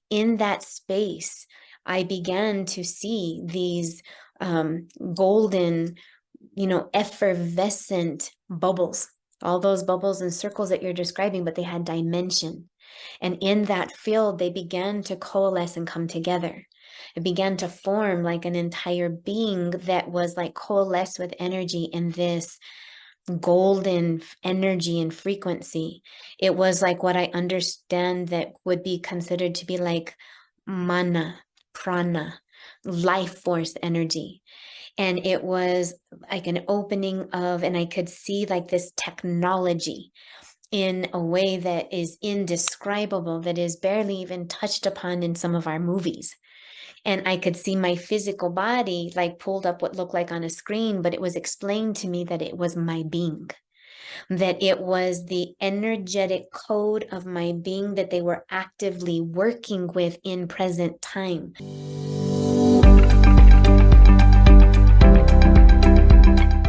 in that space, I began to see these golden, effervescent bubbles, all those bubbles and circles that you're describing, but they had dimension. And in that field, they began to coalesce and come together. It began to form like an entire being that was like coalesced with energy in this golden energy and frequency. It was like what I understand that would be considered to be like mana, prana, life force energy. And it was like an opening of, and I could see like this technology in a way that is indescribable, that is barely even touched upon in some of our movies. And I could see my physical body like pulled up what looked like on a screen, but it was explained to me that it was my being, that it was the energetic code of my being that they were actively working with in present time.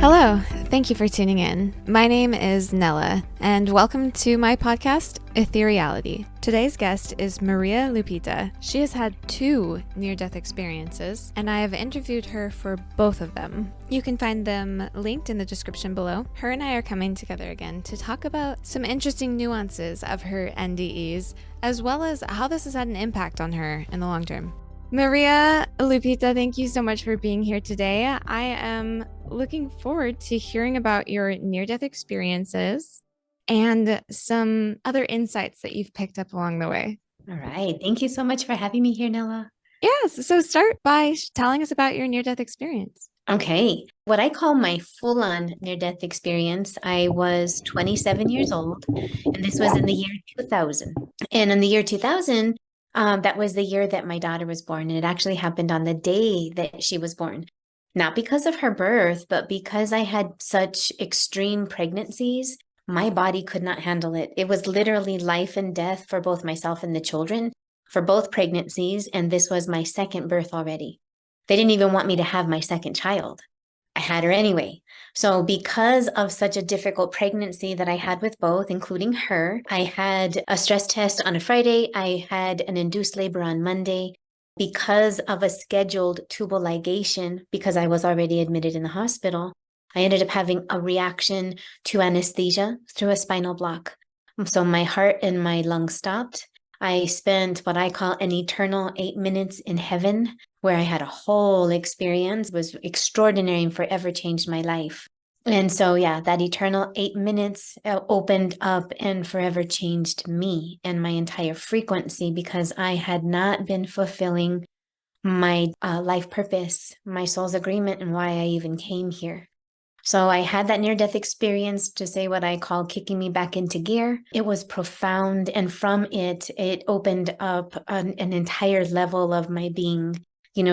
Hello, thank you for tuning in. My name is Nella, and welcome to my podcast, Ethereality. Today's guest is Maria Lupita. She has had 2 near-death experiences, and I have interviewed her for both of them. You can find them linked in the description below. Her and I are coming together again to talk about some interesting nuances of her NDEs, as well as how this has had an impact on her in the long term. Maria Lupita, thank you so much for being here today. I am looking forward to hearing about your near-death experiences and some other insights that you've picked up along the way. All right. Thank you so much for having me here, Nella. Yes. So start by telling us about your near-death experience. Okay. What I call my full-on near-death experience, I was 27 years old, and this was in the year 2000. And in the year 2000, that was the year that my daughter was born. And it actually happened on the day that she was born. Not because of her birth, but because I had such extreme pregnancies, my body could not handle it. It was literally life and death for both myself and the children for both pregnancies. And this was my second birth already. They didn't even want me to have my second child. I had her anyway. So because of such a difficult pregnancy that I had with both, including her, I had a stress test on a Friday. I had an induced labor on Monday. Because of a scheduled tubal ligation, because I was already admitted in the hospital, I ended up having a reaction to anesthesia through a spinal block. So my heart and my lungs stopped. I spent what I call an eternal 8 minutes in heaven, where I had a whole experience. It was extraordinary and forever changed my life. And so, yeah, that eternal 8 minutes opened up and forever changed me and my entire frequency, because I had not been fulfilling my life purpose, my soul's agreement, and why I even came here. So I had that near-death experience, to say what I call kicking me back into gear. It was profound. And from it opened up an entire level of my being.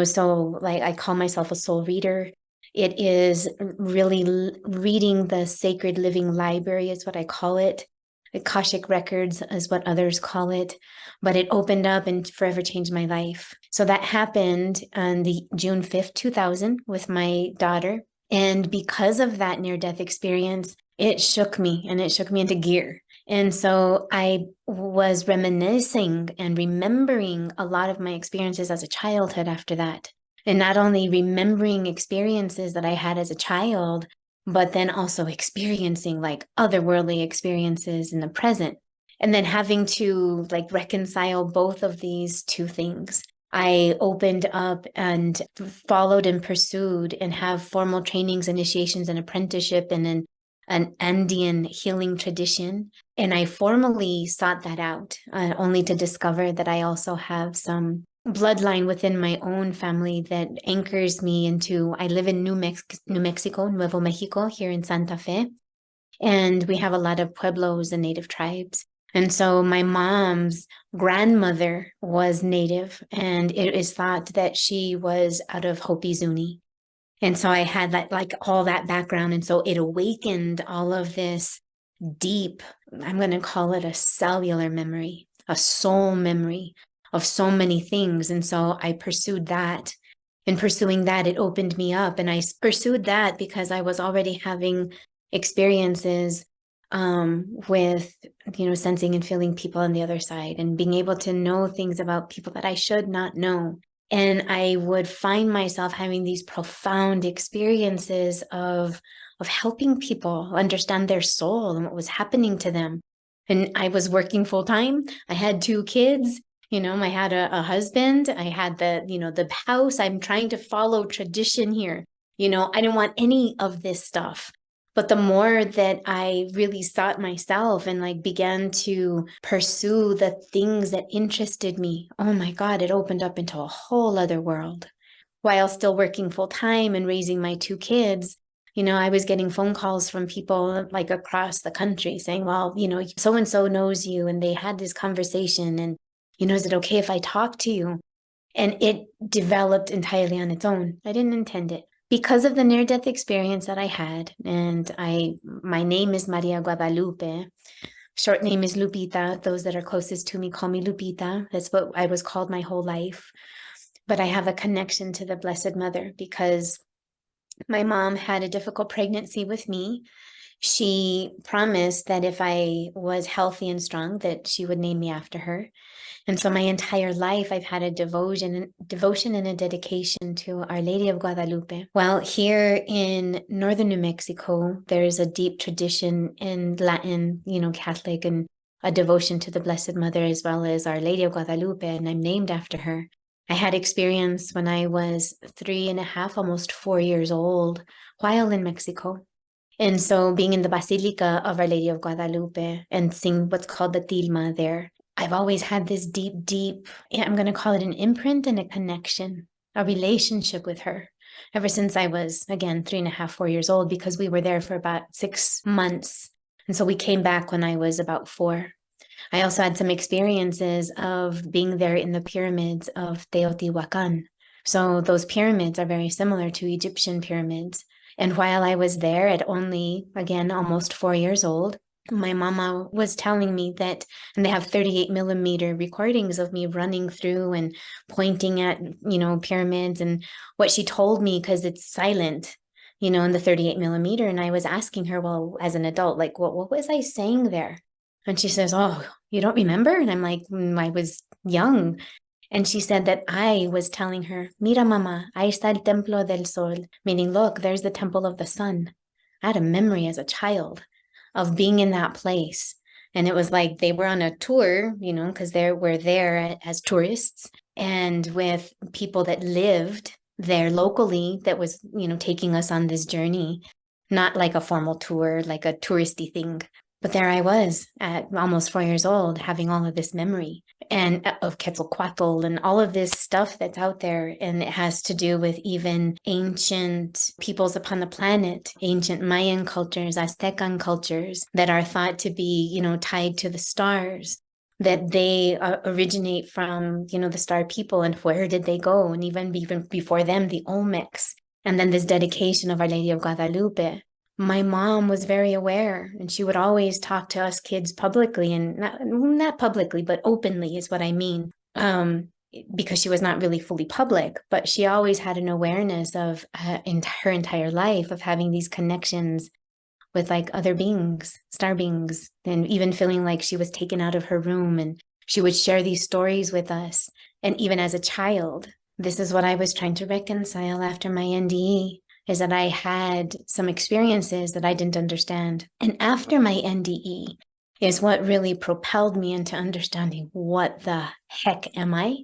So like I call myself a soul reader. It is really reading the sacred living library is what I call it. Akashic records is what others call it. But it opened up and forever changed my life. So that happened on the June 5th, 2000 with my daughter. And because of that near-death experience, it shook me into gear. And so I was reminiscing and remembering a lot of my experiences as a childhood after that. And not only remembering experiences that I had as a child, but then also experiencing like otherworldly experiences in the present. And then having to like reconcile both of these two things. I opened up and followed and pursued and have formal trainings, initiations, and apprenticeship in an Andean healing tradition. And I formally sought that out, only to discover that I also have some bloodline within my own family that anchors me into, I live in New Mexico, Nuevo Mexico, here in Santa Fe. And we have a lot of pueblos and native tribes. And so my mom's grandmother was native, and it is thought that she was out of Hopi Zuni. And so I had that, like all that background. And so it awakened all of this deep, I'm going to call it a cellular memory, a soul memory of so many things. And so I pursued that. In pursuing that, it opened me up. And I pursued that because I was already having experiences with, sensing and feeling people on the other side and being able to know things about people that I should not know. And I would find myself having these profound experiences of helping people understand their soul and what was happening to them. And I was working full time. I had 2 kids. I had a husband. I had the house. I'm trying to follow tradition here. I didn't want any of this stuff. But the more that I really sought myself and like began to pursue the things that interested me, oh my God, it opened up into a whole other world. While still working full time and raising my 2 kids, I was getting phone calls from people like across the country saying, well, so and so knows you. And they had this conversation. And, is it okay if I talk to you? And it developed entirely on its own. I didn't intend it. Because of the near-death experience that I had, and my name is Maria Guadalupe. Short name is Lupita. Those that are closest to me call me Lupita. That's what I was called my whole life. But I have a connection to the Blessed Mother because my mom had a difficult pregnancy with me. She promised that if I was healthy and strong, that she would name me after her. And so my entire life, I've had a devotion and a dedication to Our Lady of Guadalupe. Well, here in northern New Mexico, there's a deep tradition in Latin, Catholic, and a devotion to the Blessed Mother as well as Our Lady of Guadalupe, and I'm named after her. I had experience when I was 3.5, almost 4 years old, while in Mexico. And so being in the Basilica of Our Lady of Guadalupe and seeing what's called the tilma there, I've always had this deep, I'm going to call it an imprint and a connection, a relationship with her ever since I was, again, 3.5, 4 years old, because we were there for about 6 months. And so we came back when I was about 4. I also had some experiences of being there in the pyramids of Teotihuacan. So those pyramids are very similar to Egyptian pyramids. And while I was there at only, again, almost 4 years old, my mama was telling me that, and they have 38 millimeter recordings of me running through and pointing at, pyramids, and what she told me, because it's silent, in the 38 millimeter. And I was asking her, well, as an adult, like, what was I saying there? And she says, oh, you don't remember? And I'm like, I was young. And she said that I was telling her, mira, mama, ahí está el templo del sol, meaning, look, there's the temple of the sun. I had a memory as a child of being in that place. And it was like they were on a tour, because we're there as tourists and with people that lived there locally that was, taking us on this journey, not like a formal tour, like a touristy thing. But there I was at almost 4 years old, having all of this memory and of Quetzalcoatl and all of this stuff that's out there. And it has to do with even ancient peoples upon the planet, ancient Mayan cultures, Aztecan cultures that are thought to be, tied to the stars, that they originate from, the star people, and where did they go? And even before them, the Olmecs, and then this dedication of Our Lady of Guadalupe. My mom was very aware, and she would always talk to us kids publicly, and not publicly, but openly is what I mean. Because she was not really fully public, but she always had an awareness of in her entire life of having these connections with like other beings, star beings, and even feeling like she was taken out of her room, and she would share these stories with us. And even as a child, this is what I was trying to reconcile after my NDE, is that I had some experiences that I didn't understand. And after my NDE is what really propelled me into understanding, what the heck am I?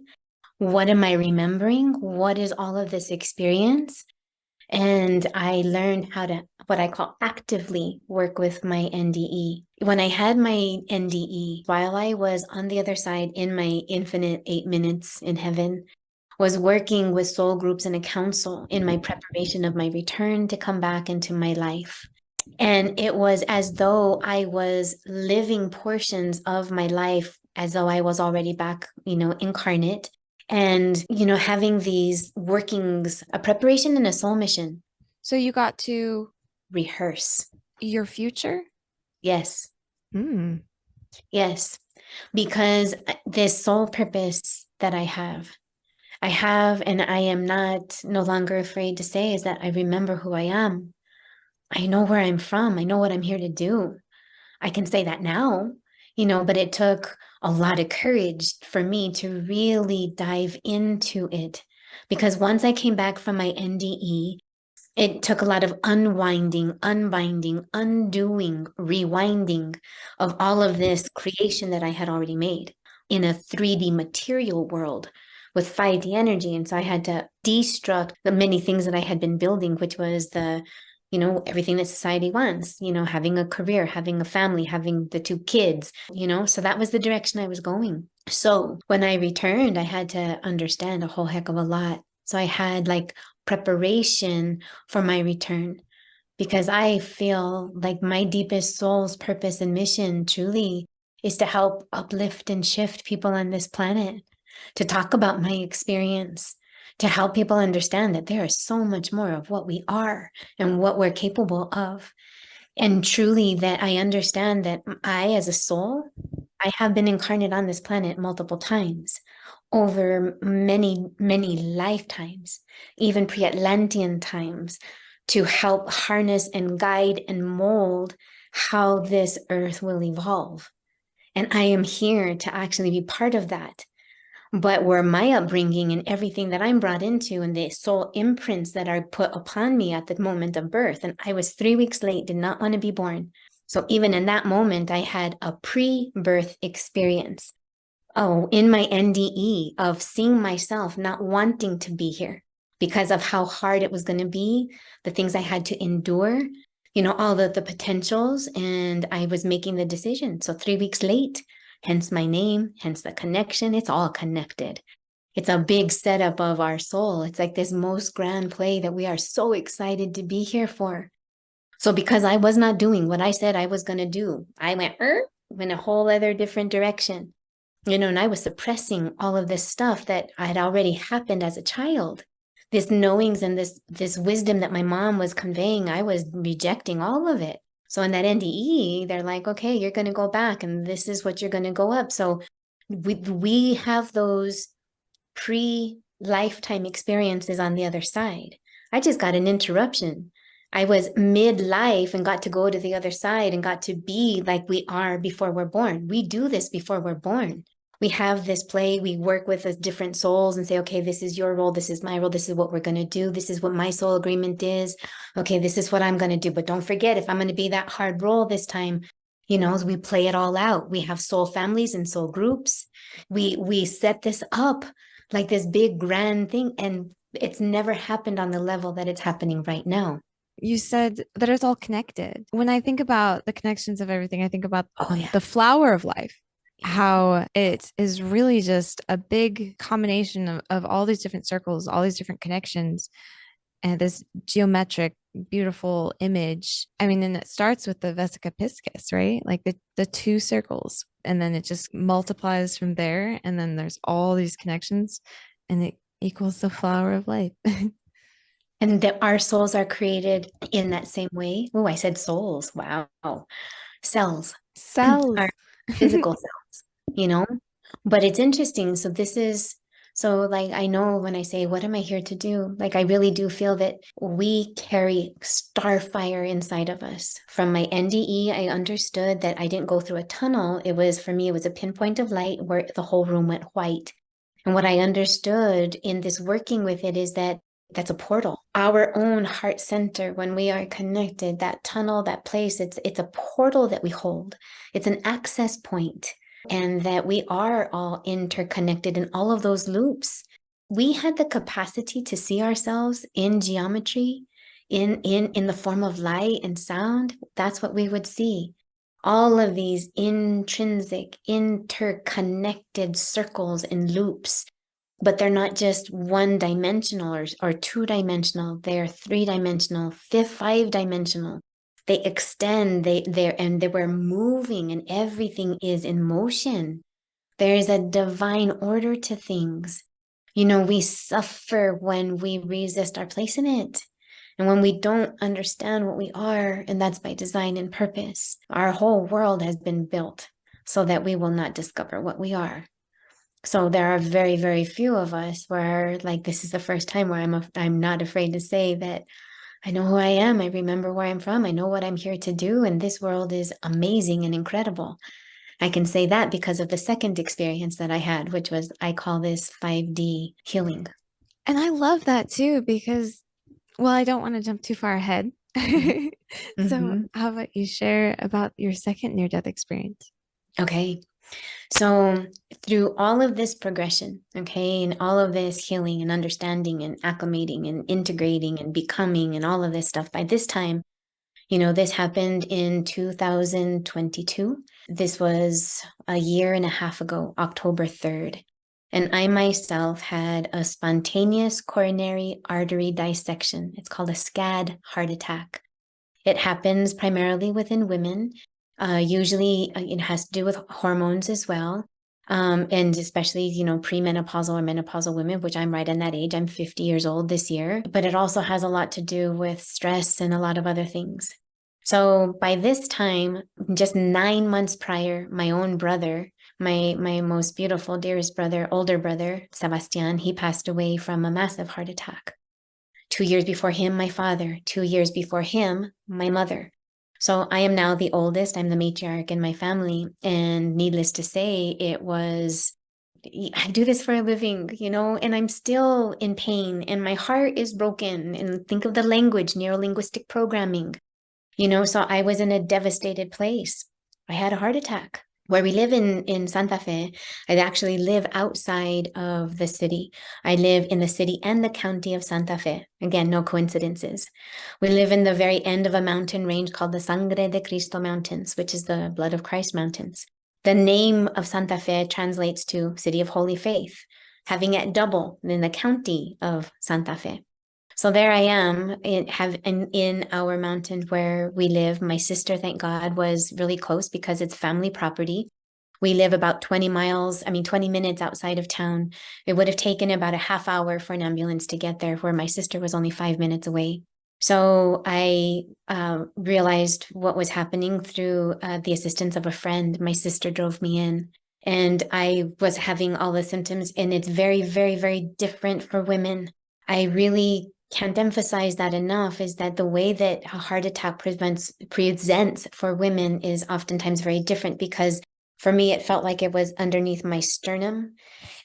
What am I remembering? What is all of this experience? And I learned how to, what I call, actively work with my NDE. When I had my NDE, while I was on the other side in my infinite 8 minutes in heaven, was working with soul groups and a council in my preparation of my return to come back into my life. And it was as though I was living portions of my life as though I was already back, incarnate, and, having these workings, a preparation and a soul mission. So you got to rehearse your future? Yes. Mm. Yes. Because this soul purpose that I have, and I am no longer afraid to say, is that I remember who I am. I know where I'm from. I know what I'm here to do. I can say that now, but it took a lot of courage for me to really dive into it. Because once I came back from my NDE, it took a lot of unwinding, unbinding, undoing, rewinding of all of this creation that I had already made in a 3D material world with 5D energy. And so I had to destruct the many things that I had been building, which was everything that society wants, having a career, having a family, having the 2 kids, so that was the direction I was going. So when I returned, I had to understand a whole heck of a lot. So I had like preparation for my return because I feel like my deepest soul's purpose and mission truly is to help uplift and shift people on this planet, to talk about my experience, to help people understand that there is so much more of what we are and what we're capable of. And truly that I understand that I, as a soul, I have been incarnate on this planet multiple times over many, many lifetimes, even pre-Atlantean times, to help harness and guide and mold how this earth will evolve. And I am here to actually be part of that. But where my upbringing and everything that I'm brought into and the soul imprints that are put upon me at the moment of birth, and I was 3 weeks late, did not want to be born. So even in that moment, I had a pre-birth experience. Oh, in my NDE of seeing myself not wanting to be here because of how hard it was going to be, the things I had to endure, all the potentials, and I was making the decision. So 3 weeks late, hence my name, hence the connection. It's all connected. It's a big setup of our soul. It's like this most grand play that we are so excited to be here for. So because I was not doing what I said I was going to do, I went in a whole other different direction. And I was suppressing all of this stuff that had already happened as a child. This knowings and this wisdom that my mom was conveying, I was rejecting all of it. So in that NDE, they're like, okay, you're going to go back and this is what you're going to go up. So we have those pre-lifetime experiences on the other side. I just got an interruption. I was midlife and got to go to the other side and got to be like we are before we're born. We do this before we're born. We have this play, we work with the different souls and say, okay, this is your role, this is my role, this is what we're going to do, this is what my soul agreement is. Okay, this is what I'm going to do. But don't forget, if I'm going to be that hard role this time, we play it all out. We have soul families and soul groups. We set this up like this big grand thing, and it's never happened on the level that it's happening right now. You said that it's all connected. When I think about the connections of everything, I think about the flower of life, how it is really just a big combination of all these different circles, all these different connections, and this geometric, beautiful image. I mean, and it starts with the vesica piscis, right? Like the 2 circles, and then it just multiplies from there. And then there's all these connections, and it equals the flower of life. And that our souls are created in that same way. Oh, I said souls. Wow. Cells. Cells. Are physical cells, But it's interesting. So like, I know when I say, what am I here to do? Like, I really do feel that we carry starfire inside of us. From my NDE, I understood that I didn't go through a tunnel. For me, it was a pinpoint of light where the whole room went white. And what I understood in this working with it is that that's a portal. Our own heart center, when we are connected, that tunnel, that place, it's a portal that we hold. It's an access point, and that we are all interconnected in all of those loops. We had the capacity to see ourselves in geometry, in the form of light and sound. That's what we would see. All of these intrinsic, interconnected circles and loops. But they're not just one-dimensional or two-dimensional. They're three-dimensional, 5-dimensional. They extend, they were moving, and everything is in motion. There is a divine order to things. We suffer when we resist our place in it. And when we don't understand what we are, and that's by design and purpose. Our whole world has been built so that we will not discover what we are. So there are very, very few of us where like this is the first time where I'm not afraid to say that I know who I am. I remember where I'm from. I know what I'm here to do. And this world is amazing and incredible. I can say that because of the second experience that I had, which was, I call this 5D healing. And I love that too, because, well, I don't want to jump too far ahead. So, Mm-hmm. how about you share about your second near-death experience? Okay. So, through all of this progression, okay, and all of this healing and understanding and acclimating and integrating and becoming and all of this stuff, by this time, this happened in 2022. This was a year and a half ago, October 3rd. And I myself had a spontaneous coronary artery dissection. It's called a SCAD heart attack. It happens primarily within women. Usually it has to do with hormones as well. And especially, premenopausal or menopausal women, which I'm right in that age. I'm 50 years old this year, but it also has a lot to do with stress and a lot of other things. So by this time, just 9 months prior, my own brother, my most beautiful, dearest brother, older brother, Sebastian, he passed away from a massive heart attack. 2 years before him, my father. 2 years before him, my mother. So I am now the oldest. I'm the matriarch in my family. And needless to say, I do this for a living, and I'm still in pain and my heart is broken. And think of the language, neurolinguistic programming, so I was in a devastated place. I had a heart attack. Where we live in Santa Fe, I actually live outside of the city. I live in the city and the county of Santa Fe. Again, no coincidences. We live in the very end of a mountain range called the Sangre de Cristo Mountains, which is the Blood of Christ Mountains. The name of Santa Fe translates to City of Holy Faith, having it double in the county of Santa Fe. So there I am in our mountain where we live. My sister, thank God, was really close because it's family property. We live about 20 minutes outside of town. It would have taken about a half hour for an ambulance to get there, where my sister was only 5 minutes away. So I realized what was happening through the assistance of a friend. My sister drove me in, and I was having all the symptoms, and it's very, very, very different for women. I really can't emphasize that enough, is that the way that a heart attack presents for women is oftentimes very different, because for me, it felt like it was underneath my sternum,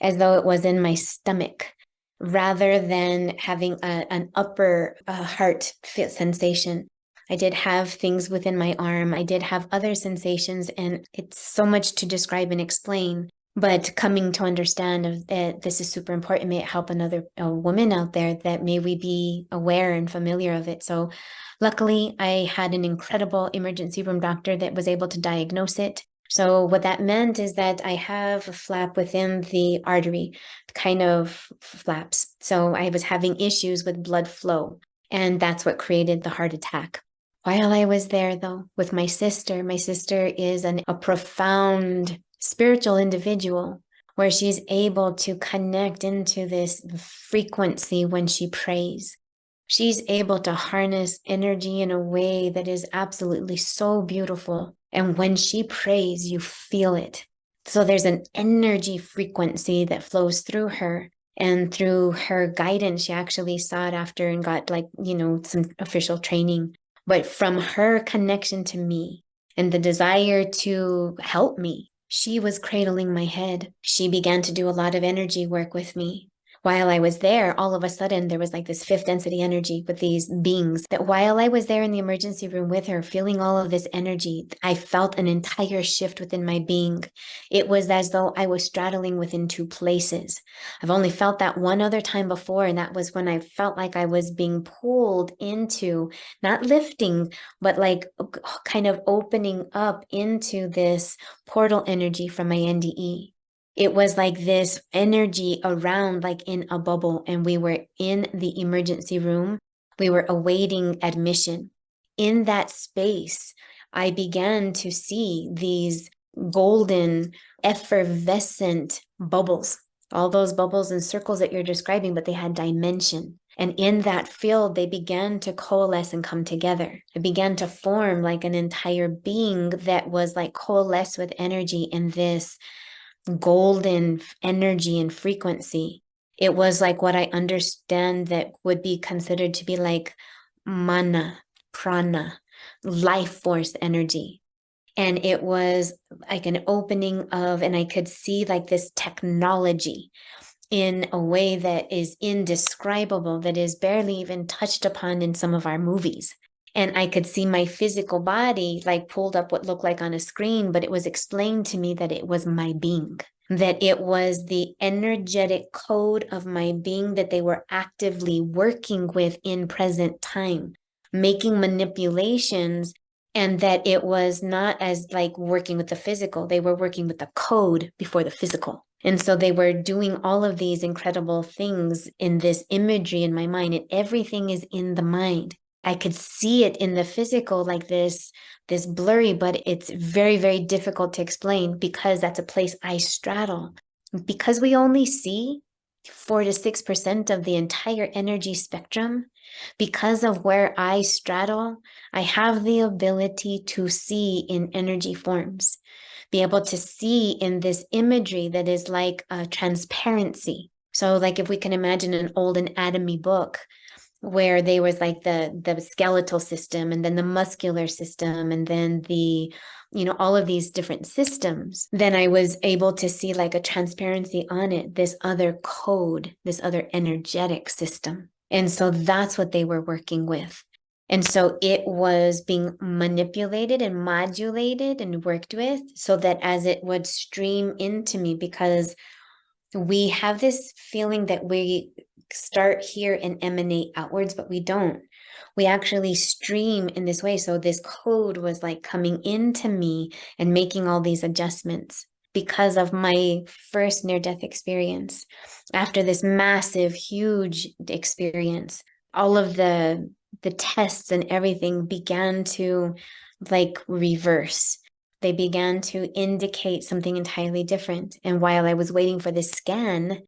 as though it was in my stomach, rather than having an upper heart sensation. I did have things within my arm. I did have other sensations, and it's so much to describe and explain. But coming to understand that this is super important, may it help a woman out there, that may we be aware and familiar of it. So luckily, I had an incredible emergency room doctor that was able to diagnose it. So what that meant is that I have a flap within the artery, kind of flaps. So I was having issues with blood flow, and that's what created the heart attack. While I was there, though, with my sister is a profound spiritual individual, where she's able to connect into this frequency when she prays. She's able to harness energy in a way that is absolutely so beautiful. And when she prays, you feel it. So there's an energy frequency that flows through her. And through her guidance, she actually sought after and got some official training. But from her connection to me and the desire to help me, she was cradling my head. She began to do a lot of energy work with me. While I was there, all of a sudden, there was like this fifth density energy with these beings, that while I was there in the emergency room with her, feeling all of this energy, I felt an entire shift within my being. It was as though I was straddling within two places. I've only felt that one other time before, and that was when I felt like I was being pulled into, not lifting, but like kind of opening up into this portal energy from my NDE. It was like this energy around, like in a bubble, and we were in the emergency room. We were awaiting admission. In that space, I began to see these golden, effervescent bubbles, all those bubbles and circles that you're describing, but they had dimension. And in that field, they began to coalesce and come together. It began to form like an entire being that was like coalesced with energy in this golden energy and frequency. It was like what I understand that would be considered to be like mana, prana, life force energy. And it was like an opening of, and I could see like this technology in a way that is indescribable, that is barely even touched upon in some of our movies. And I could see my physical body like pulled up what looked like on a screen, but it was explained to me that it was my being, that it was the energetic code of my being that they were actively working with in present time, making manipulations, and that it was not as like working with the physical. They were working with the code before the physical. And so they were doing all of these incredible things in this imagery in my mind, and everything is in the mind. I could see it in the physical like this blurry, but it's very, very difficult to explain because that's a place I straddle. Because we only see 4 to 6% of the entire energy spectrum, because of where I straddle, I have the ability to see in energy forms, be able to see in this imagery that is like a transparency. So like if we can imagine an old anatomy book where there was like the skeletal system and then the muscular system and then the all of these different systems, then I was able to see like a transparency on it, this other code, this other energetic system. And so that's what they were working with. And so it was being manipulated and modulated and worked with so that as it would stream into me, because we have this feeling that we start here and emanate outwards, but we don't. We actually stream in this way. So this code was like coming into me and making all these adjustments because of my first near-death experience. After this massive, huge experience, all of the tests and everything began to like reverse. They began to indicate something entirely different. And while I was waiting for this scan,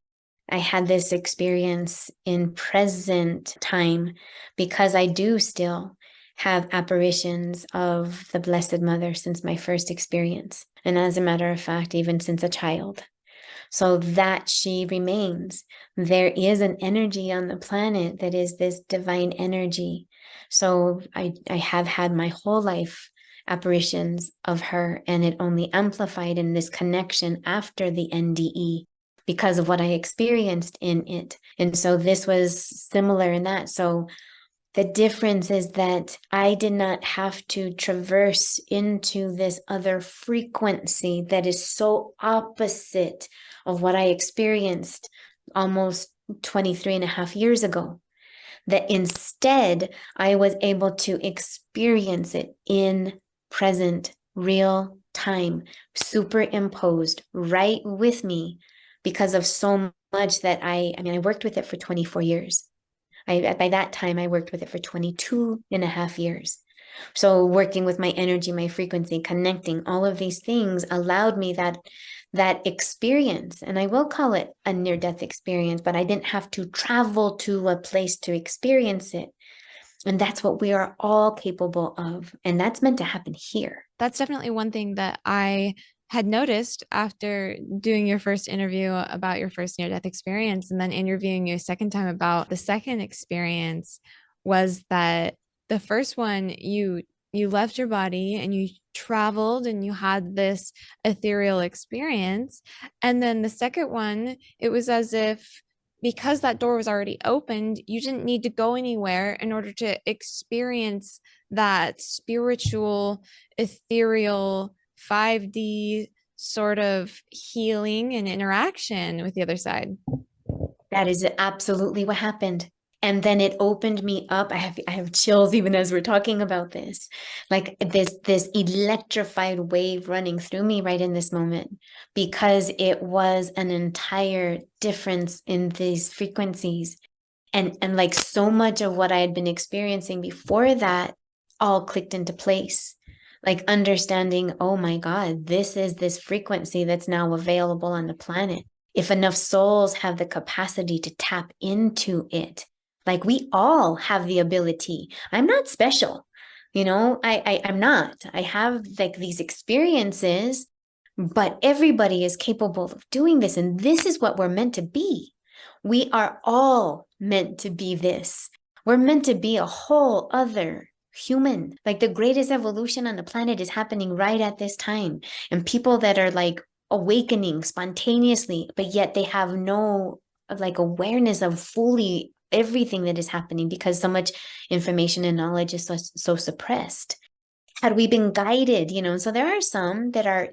I had this experience in present time because I do still have apparitions of the Blessed Mother since my first experience. And as a matter of fact, even since a child. So that she remains. There is an energy on the planet that is this divine energy. So I have had my whole life apparitions of her, and it only amplified in this connection after the NDE because of what I experienced in it. And so this was similar in that. So the difference is that I did not have to traverse into this other frequency that is so opposite of what I experienced almost 23 and a half years ago. That instead, I was able to experience it in present, real time, superimposed right with me because of so much that I worked with it for 24 years. By that time, I worked with it for 22 and a half years. So working with my energy, my frequency, connecting, all of these things allowed me that experience. And I will call it a near-death experience, but I didn't have to travel to a place to experience it. And that's what we are all capable of. And that's meant to happen here. That's definitely one thing that I had noticed after doing your first interview about your first near-death experience and then interviewing you a second time about the second experience was that the first one, you left your body and you traveled and you had this ethereal experience. And then the second one, it was as if because that door was already opened, you didn't need to go anywhere in order to experience that spiritual, ethereal, 5D sort of healing and interaction with the other side. That is absolutely what happened. And then it opened me up. I have chills even as we're talking about this. Like this electrified wave running through me right in this moment, because it was an entire difference in these frequencies. And like so much of what I had been experiencing before that all clicked into place. Like understanding, oh my God, this is this frequency that's now available on the planet. If enough souls have the capacity to tap into it, like we all have the ability. I'm not special, I'm not. I have like these experiences, but everybody is capable of doing this. And this is what we're meant to be. We are all meant to be this. We're meant to be a whole other human. Like the greatest evolution on the planet is happening right at this time. And people that are like awakening spontaneously, but yet they have no like awareness of fully everything that is happening because so much information and knowledge is so suppressed. Had we been guided, so there are some that are,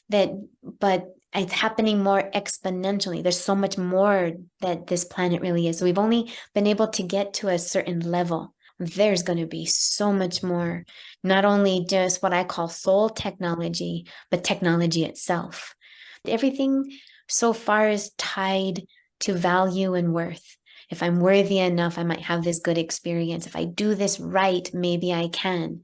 that, but it's happening more exponentially. There's so much more that this planet really is. So we've only been able to get to a certain level. There's going to be so much more, not only just what I call soul technology, but technology itself. Everything so far is tied to value and worth. If I'm worthy enough, I might have this good experience. If I do this right, maybe I can.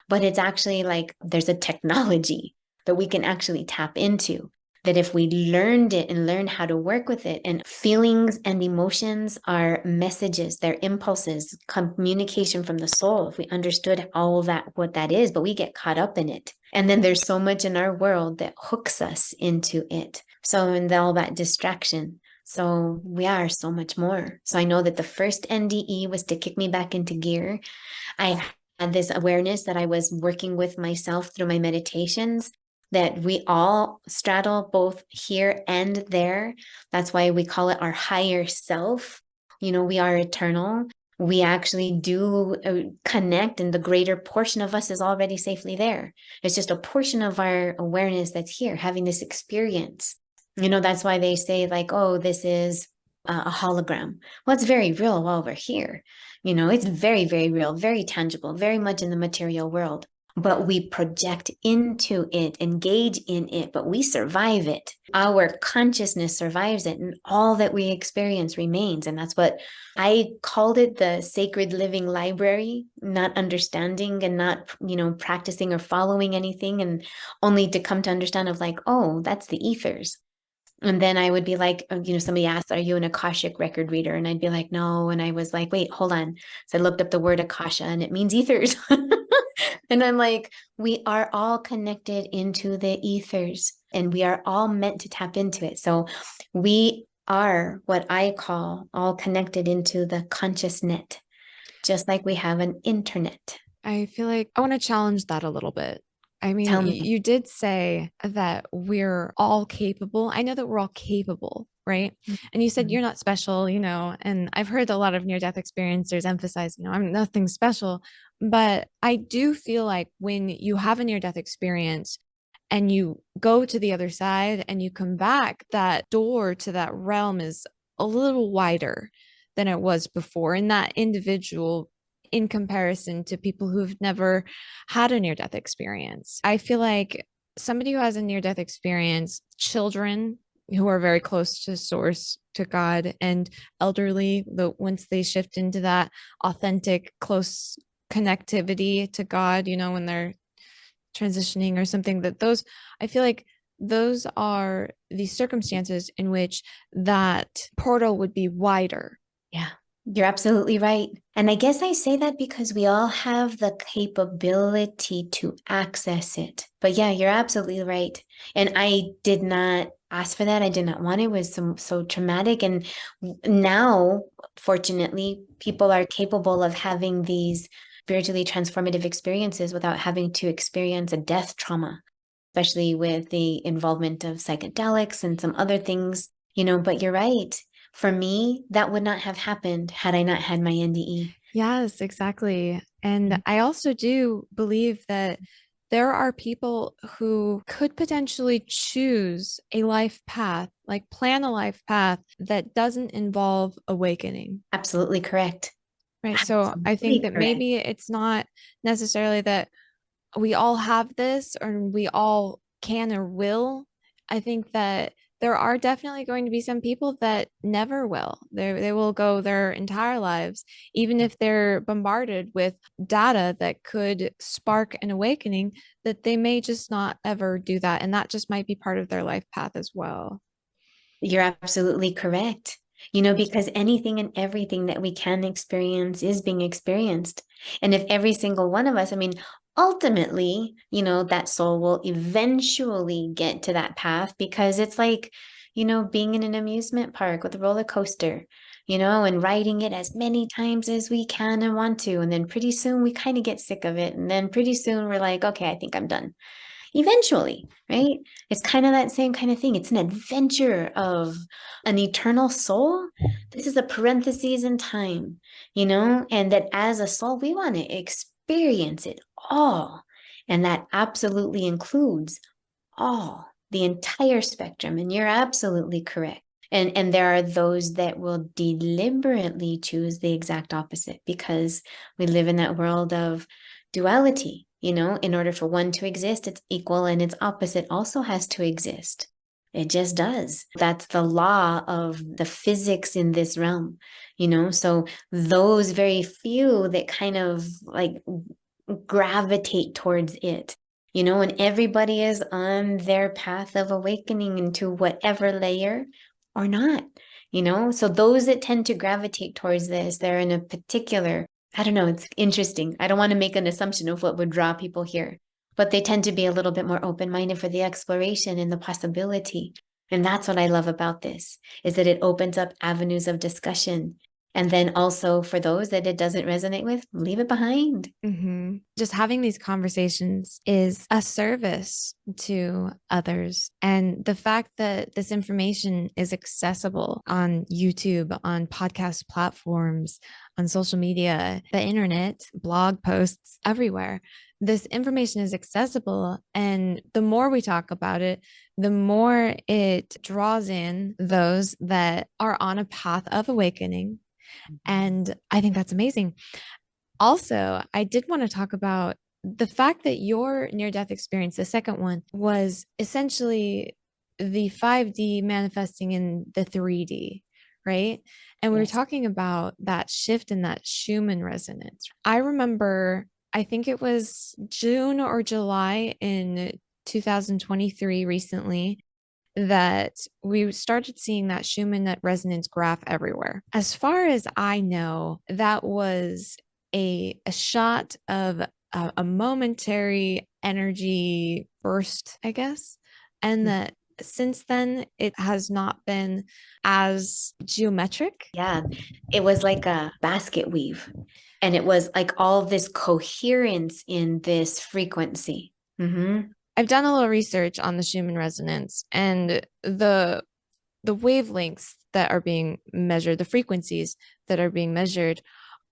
But it's actually like there's a technology that we can actually tap into. That if we learned it and learn how to work with it, and feelings and emotions are messages, they're impulses, communication from the soul. If we understood all that, what that is, but we get caught up in it. And then there's so much in our world that hooks us into it. So, and all that distraction. So we are so much more. So I know that the first NDE was to kick me back into gear. I had this awareness that I was working with myself through my meditations, that we all straddle both here and there. That's why we call it our higher self. We are eternal. We actually do connect, and the greater portion of us is already safely there. It's just a portion of our awareness that's here having this experience. That's why they say like, oh, this is a hologram. Well, it's very real while we're here. It's very, very real, very tangible, very much in the material world. But we project into it, engage in it, but we survive it. Our consciousness survives it, and all that we experience remains. And that's what I called it, the sacred living library, not understanding and not, practicing or following anything, and only to come to understand of like, oh, that's the ethers. And then I would be like, somebody asked, are you an Akashic record reader? And I'd be like, no. And I was like, wait, hold on. So I looked up the word Akasha and it means ethers. And I'm like, we are all connected into the ethers and we are all meant to tap into it. So we are what I call all connected into the conscious net, just like we have an internet. I feel like I want to challenge that a little bit. I mean, Tell me. you did say that we're all capable. I know that we're all capable, right? And you said Mhm. you're not special, and I've heard a lot of near-death experiencers emphasize, I'm nothing special. But I do feel like when you have a near-death experience and you go to the other side and you come back, that door to that realm is a little wider than it was before. And that individual in comparison to people who've never had a near death experience. I feel like somebody who has a near death experience, children who are very close to source, to God, and elderly, once they shift into that authentic, close connectivity to God, when they're transitioning or something, I feel like those are the circumstances in which that portal would be wider. Yeah, you're absolutely right. And I guess I say that because we all have the capability to access it. But yeah, you're absolutely right. And I did not ask for that. I did not want it. It was so traumatic. And now, fortunately, people are capable of having these spiritually transformative experiences without having to experience a death trauma, especially with the involvement of psychedelics and some other things, but you're right. For me, that would not have happened had I not had my NDE. Yes, exactly. And I also do believe that there are people who could potentially choose a life path, like plan a life path that doesn't involve awakening. Absolutely correct. Right. So I think Absolutely that correct. maybe it's not necessarily that we all have this or we all can or will. I think that there are definitely going to be some people that never will. They will go their entire lives, even if they're bombarded with data that could spark an awakening, that they may just not ever do that. And that just might be part of their life path as well. You're absolutely correct. Because anything and everything that we can experience is being experienced. And if every single one of us, I mean, ultimately, that soul will eventually get to that path because it's like, being in an amusement park with a roller coaster, and riding it as many times as we can and want to. And then pretty soon we kind of get sick of it. And then pretty soon we're like, okay, I think I'm done. Eventually, right? It's kind of that same kind of thing. It's an adventure of an eternal soul. This is a parenthesis in time, and that as a soul, we want to experience it all. And that absolutely includes all, the entire spectrum. And you're absolutely correct. And there are those that will deliberately choose the exact opposite because we live in that world of duality. In order for one to exist, it's equal, and its opposite also has to exist. It just does. That's the law of the physics in this realm, So those very few that kind of like gravitate towards it, and everybody is on their path of awakening into whatever layer or not, So those that tend to gravitate towards this, they're in a particular, I don't know, it's interesting. I don't want to make an assumption of what would draw people here, but they tend to be a little bit more open-minded for the exploration and the possibility. And that's what I love about this, is that it opens up avenues of discussion. And then also for those that it doesn't resonate with, leave it behind. Just having these conversations is a service to others. And the fact that this information is accessible on YouTube, on podcast platforms, on social media, the internet, blog posts, everywhere. This information is accessible. And the more we talk about it, the more it draws in those that are on a path of awakening. And I think that's amazing. Also, I did want to talk about the fact that your near-death experience, the second one, was essentially the 5D manifesting in the 3D, right? And we were talking about that shift in that Schuman resonance. I remember, I think it was June or July in 2023 recently, that we started seeing that Schumann resonance graph everywhere. As far as I know, that was a shot of a momentary energy burst, I guess. And that since then, it has not been as geometric. Yeah, it was like a basket weave. And it was like all this coherence in this frequency. I've done a little research on the Schumann resonance, and the wavelengths that are being measured, the frequencies that are being measured,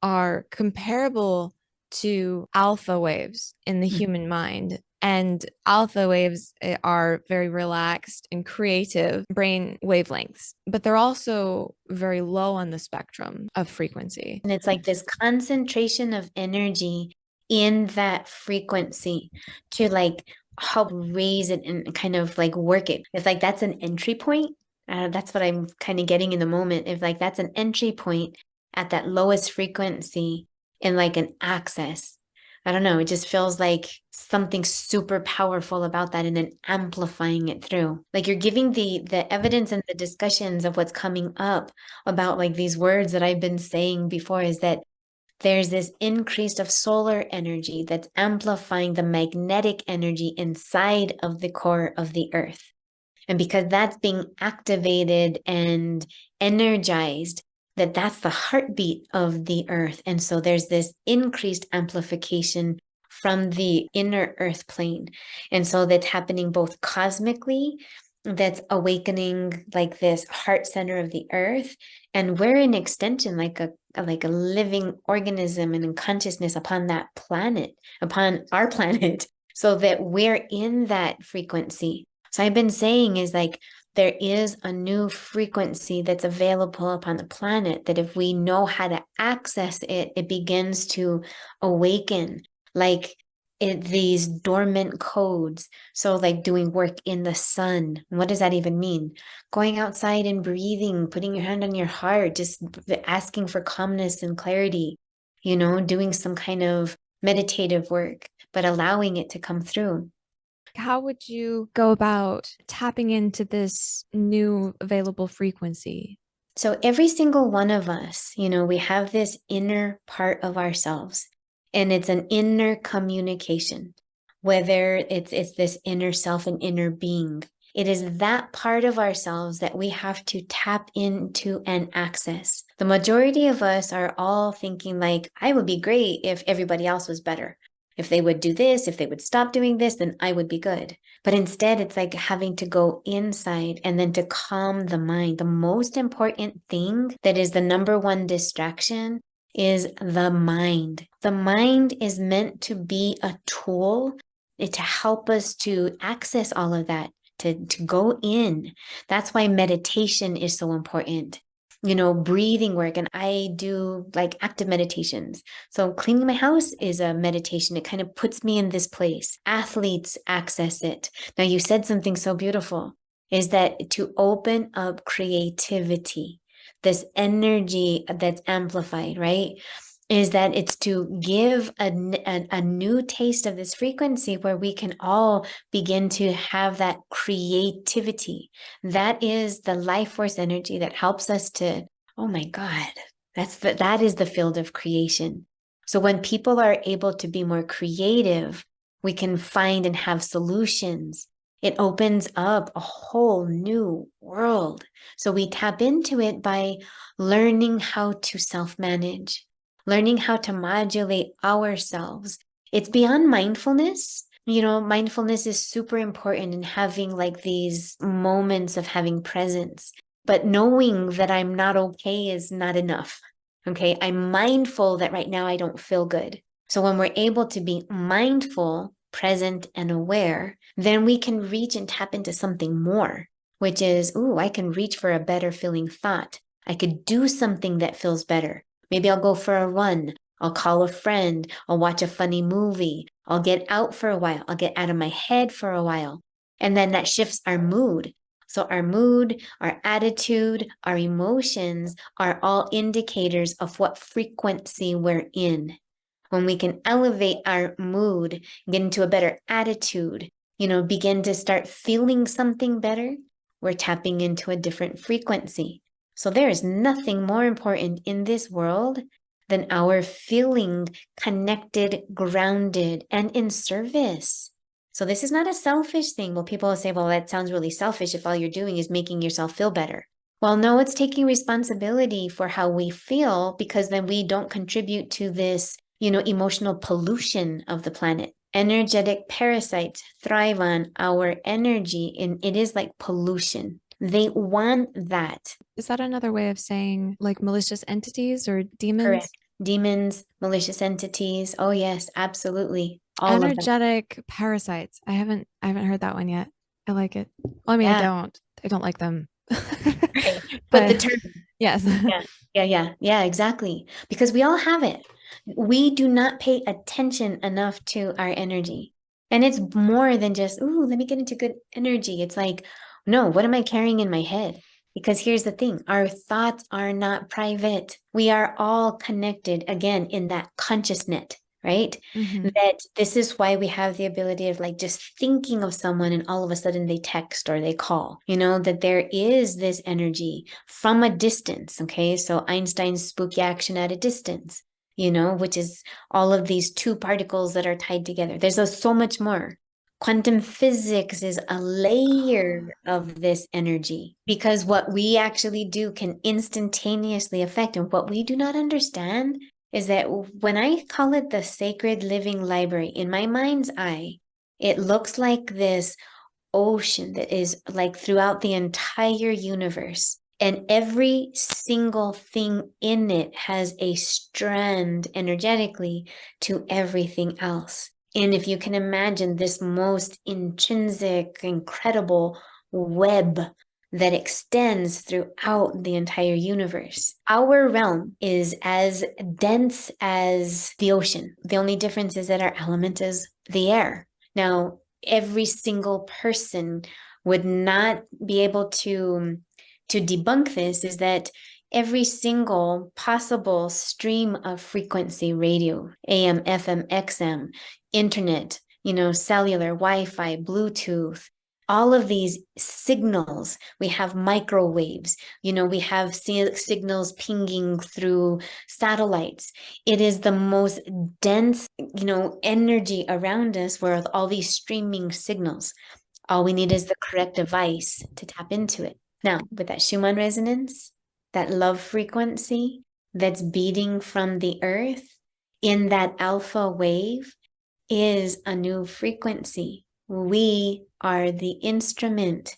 are comparable to alpha waves in the human mind. And alpha waves are very relaxed and creative brain wavelengths, but they're also very low on the spectrum of frequency. And it's like this concentration of energy in that frequency to like help raise it and kind of like work it. It's like that's an entry point. That's what I'm kind of getting in the moment. If like that's an entry point at that lowest frequency and like an access. I don't know. It just feels like something super powerful about that, and then amplifying it through. Like you're giving the evidence and the discussions of what's coming up about like these words that I've been saying before, is that there's this increase of solar energy that's amplifying the magnetic energy inside of the core of the earth. And because that's being activated and energized, that's the heartbeat of the earth. And so there's this increased amplification from the inner earth plane. And so that's happening both cosmically, that's awakening like this heart center of the earth. And we're an extension, like a living organism and in consciousness upon that planet, upon our planet, so that we're in that frequency. So I've been saying is like, there is a new frequency that's available upon the planet that if we know how to access it, it begins to awaken like these dormant codes. So like doing work in the sun. What does that even mean? Going outside and breathing, putting your hand on your heart, just asking for calmness and clarity, doing some kind of meditative work, but allowing it to come through. How would you go about tapping into this new available frequency? So every single one of us, we have this inner part of ourselves, and it's an inner communication, whether it's this inner self and inner being. It is that part of ourselves that we have to tap into and access. The majority of us are all thinking like, I would be great if everybody else was better. If they would do this, if they would stop doing this, then I would be good. But instead, it's like having to go inside and then to calm the mind. The most important thing that is the number one distraction is the mind. The mind is meant to be a tool to help us to access all of that, to go in. That's why meditation is so important. Breathing work. And I do like active meditations. So cleaning my house is a meditation. It kind of puts me in this place. Athletes access it. Now, you said something so beautiful, is that to open up creativity, this energy that's amplified, right? Is that it's to give a new taste of this frequency where we can all begin to have that creativity. That is the life force energy that helps us to, oh my God, that is the field of creation. So when people are able to be more creative, we can find and have solutions. It opens up a whole new world. So we tap into it by learning how to self-manage, learning how to modulate ourselves. It's beyond mindfulness. Mindfulness is super important in having like these moments of having presence, but knowing that I'm not okay is not enough. Okay. I'm mindful that right now I don't feel good. So when we're able to be mindful, present, and aware, then we can reach and tap into something more, which is, I can reach for a better feeling thought. I could do something that feels better. Maybe I'll go for a run. I'll call a friend. I'll watch a funny movie. I'll get out for a while. I'll get out of my head for a while. And then that shifts our mood. So our mood, our attitude, our emotions are all indicators of what frequency we're in. When we can elevate our mood, get into a better attitude, begin to start feeling something better, we're tapping into a different frequency. So there is nothing more important in this world than our feeling connected, grounded, and in service. So this is not a selfish thing. Well, people will say, well, that sounds really selfish if all you're doing is making yourself feel better. Well, no, it's taking responsibility for how we feel, because then we don't contribute to this, emotional pollution of the planet. Energetic parasites thrive on our energy, and it is like pollution. They want that. Is that another way of saying like malicious entities or demons? Correct. Demons, malicious entities. Oh yes, absolutely. All energetic parasites. I haven't heard that one yet. I like it. Well, I mean, Yeah. I don't like them. Right. But the term. Yes. Yeah, exactly. Because we all have it. We do not pay attention enough to our energy. And it's more than just, let me get into good energy. It's like, no, what am I carrying in my head? Because here's the thing, our thoughts are not private. We are all connected again in that conscious net, right? Mm-hmm. That this is why we have the ability of like just thinking of someone and all of a sudden they text or they call, that there is this energy from a distance. Okay. So Einstein's spooky action at a distance, which is all of these two particles that are tied together. There's so much more. Quantum physics is a layer of this energy, because what we actually do can instantaneously affect. And what we do not understand is that when I call it the sacred living library, in my mind's eye, it looks like this ocean that is like throughout the entire universe. And every single thing in it has a strand energetically to everything else. And if you can imagine this most intrinsic, incredible web that extends throughout the entire universe. Our realm is as dense as the ocean. The only difference is that our element is the air. Now, every single person would not be able to debunk this, is that every single possible stream of frequency, radio, AM, FM, XM, internet, cellular, Wi-Fi, Bluetooth, all of these signals, we have microwaves, we have signals pinging through satellites. It is the most dense, energy around us with all these streaming signals. All we need is the correct device to tap into it. Now, with that Schumann resonance, that love frequency that's beating from the earth in that alpha wave is a new frequency. We are the instrument.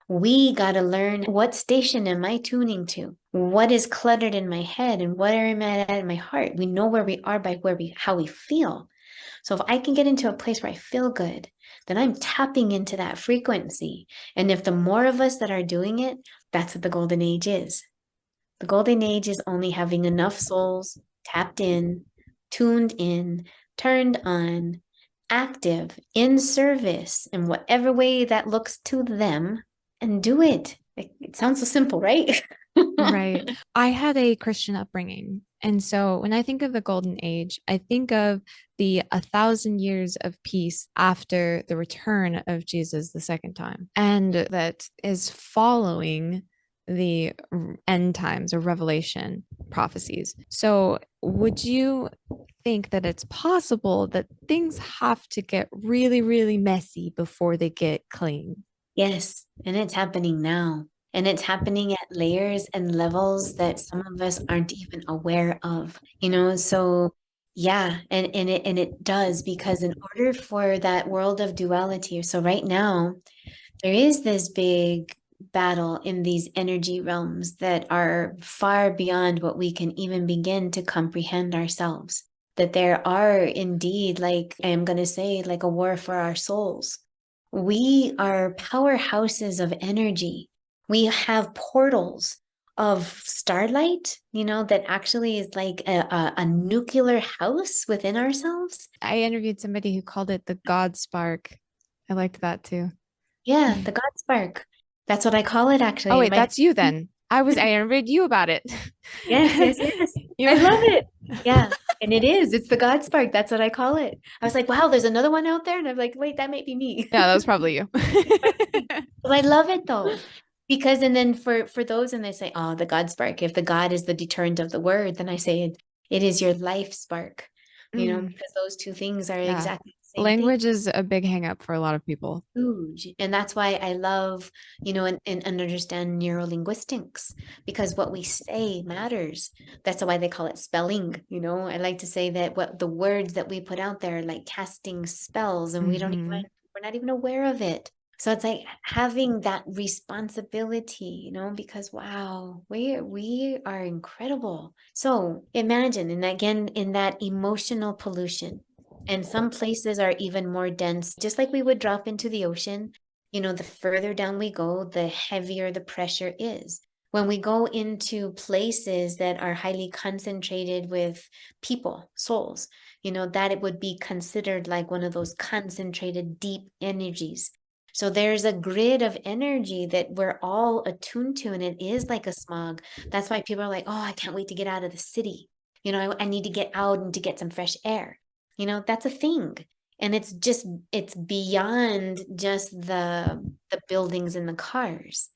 We got to learn, what station am I tuning to? What is cluttered in my head and what am I at in my heart? We know where we are by how we feel. So if I can get into a place where I feel good, then I'm tapping into that frequency. And if the more of us that are doing it, that's what the golden age is. The golden age is only having enough souls tapped in, tuned in, turned on, active, in service in whatever way that looks to them, and do it. It sounds so simple, right? Right. I had a Christian upbringing. And so when I think of the golden age, I think of the 1,000 years of peace after the return of Jesus the second time. And that is following the end times or revelation prophecies. So would you think that it's possible that things have to get really, really messy before they get clean? Yes, and it's happening now. And it's happening at layers and levels that some of us aren't even aware of, So yeah, and it does, because in order for that world of duality, so right now there is this big battle in these energy realms that are far beyond what we can even begin to comprehend ourselves. That there are indeed, like I am going to say, like a war for our souls. We are powerhouses of energy. We have portals of starlight, that actually is like a nuclear house within ourselves. I interviewed somebody who called it the God spark. I liked that too. Yeah, the God spark. That's what I call it Oh actually. wait, that's you then. I interviewed you about it. Yes, yes, yes. You I love it. Yeah. And it is. It's the God spark. That's what I call it. I was like, wow, there's another one out there. And I'm like, wait, that might be me. Yeah, that was probably you. Well, I love it though. Because and then for those, and they say, oh, the God spark. If the God is the deterrent of the word, then I say it is your life spark, Mm, because those two things are yeah. exactly the same thing. Language is a big hang up for a lot of people. Huge. And that's why I love, and understand neurolinguistics, because what we say matters. That's why they call it spelling. I like to say that what the words that we put out there are like casting spells, and Hmm. we're not even aware of it. So it's like having that responsibility, because wow, we are incredible. So imagine, and again, in that emotional pollution, and some places are even more dense, just like we would drop into the ocean. The further down we go, the heavier the pressure is. When we go into places that are highly concentrated with people, souls, that it would be considered like one of those concentrated deep energies. So there's a grid of energy that we're all attuned to, and it is like a smog. That's why people are like, oh, I can't wait to get out of the city. I need to get out and to get some fresh air. That's a thing. And it's beyond just the buildings and the cars.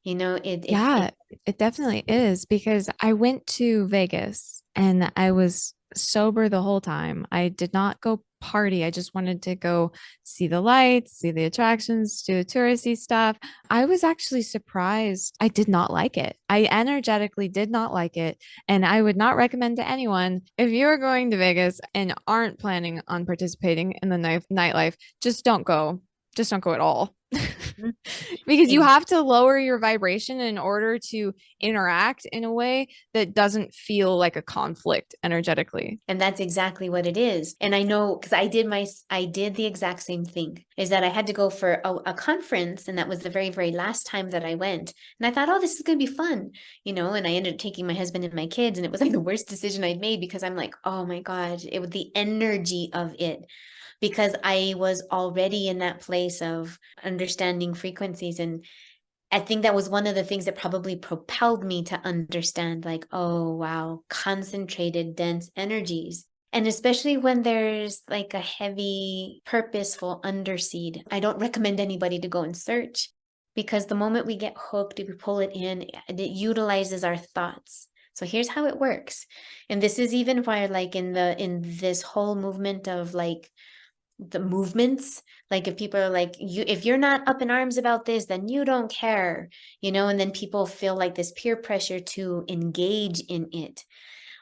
Yeah, it definitely is because I went to Vegas and I was sober the whole time. I did not go party. I just wanted to go see the lights, see the attractions, do the touristy stuff. I was actually surprised. I did not like it. I energetically did not like it. And I would not recommend to anyone if you're going to Vegas and aren't planning on participating in the nightlife, just don't go. Just don't go at all. Because you have to lower your vibration in order to interact in a way that doesn't feel like a conflict energetically. And that's exactly what it is. And I know, because I did the exact same thing, is that I had to go for a conference, and that was the very, very last time that I went. And I thought, oh, this is going to be fun, and I ended up taking my husband and my kids, and it was like the worst decision I'd made, because I'm like, oh my God, it was the energy of it, because I was already in that place of understanding frequencies. And I think that was one of the things that probably propelled me to understand, like, oh, wow, concentrated, dense energies. And especially when there's like a heavy, purposeful underseed, I don't recommend anybody to go and search, because the moment we get hooked, we pull it in, it utilizes our thoughts. So here's how it works. And this is even why, like, in this whole movement of like the movements. Like if people are like, you, if you're not up in arms about this, then you don't care, and then people feel like this peer pressure to engage in it.